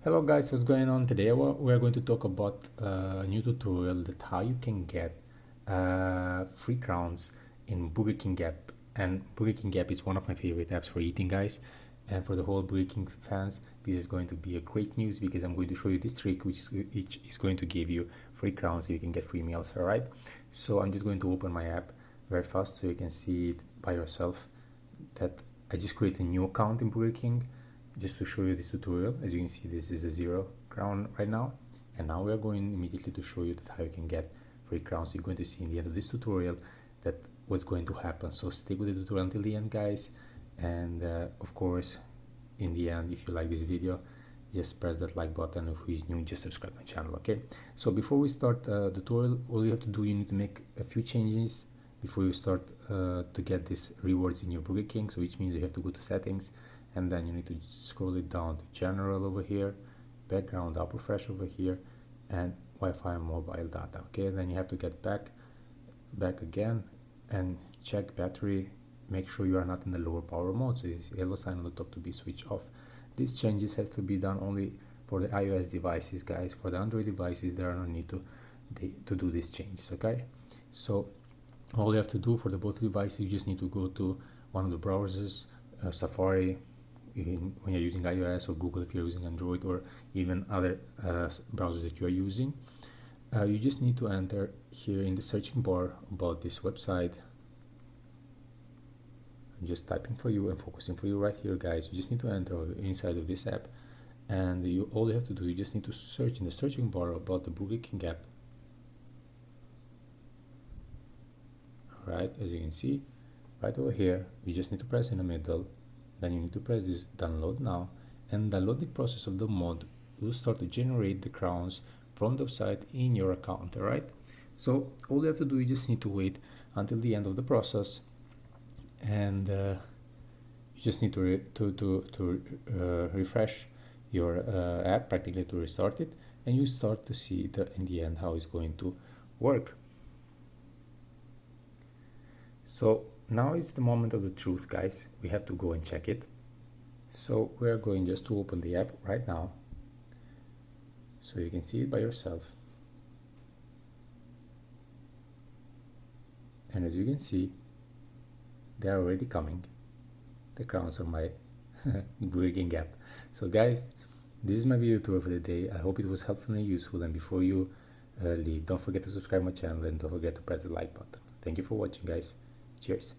Hello guys, what's going on today? We're going to talk about a new tutorial that how you can get free crowns in Burger King app. And Burger King app is one of my favorite apps for eating, guys. And for the whole Burger King fans, this is going to be a great news because I'm going to show you this trick which is going to give you free crowns so you can get free meals, alright? So I'm just going to open my app very fast so you can see it by yourself that I just create a new account in Burger King just to show you this tutorial. As you can see, this is a 0 crown right now, and now we are going immediately to show you that how you can get free crowns. You're going to see in the end of this tutorial that what's going to happen, so stick with the tutorial until the end, guys. And of course, in the end, if you like this video, just press that like button. If who is new, just subscribe my channel. Okay, so before we start the tutorial, all you have to do, you need to make a few changes before you start to get these rewards in your Burger King. So which means you have to go to settings, and then you need to scroll it down to general over here, background up refresh over here, and Wi-Fi and mobile data. Okay, and then you have to get back again and check battery. Make sure you are not in the lower power mode, so this yellow sign on the top to be switched off. These changes have to be done only for the iOS devices, guys. For the Android devices, there are no need to do these changes. Okay, so all you have to do for the both devices, you just need to go to one of the browsers, Safari when you're using iOS, or Google if you're using Android, or even other browsers that you are using. You just need to enter here in the searching bar about this website. I'm just typing for you and focusing for you right here, guys. You just need to enter inside of this app, and all you have to do, you just need to search in the searching bar about the Burger King app. Alright, as you can see right over here, you just need to press in the middle, then you need to press this download now, and the loading process of the mod will start to generate the crowns from the website in your account. Alright, so all you have to do, you just need to wait until the end of the process, and you just need to refresh your app, practically to restart it, and you start to see in the end how it's going to work. So now is the moment of the truth, guys. We have to go and check it. So we're going just to open the app right now, so you can see it by yourself. And as you can see, they are already coming, the crowns on my Burger King app. So guys, this is my video tour for the day. I hope it was helpful and useful, and before you leave, don't forget to subscribe my channel and don't forget to press the like button. Thank you for watching, guys. Cheers.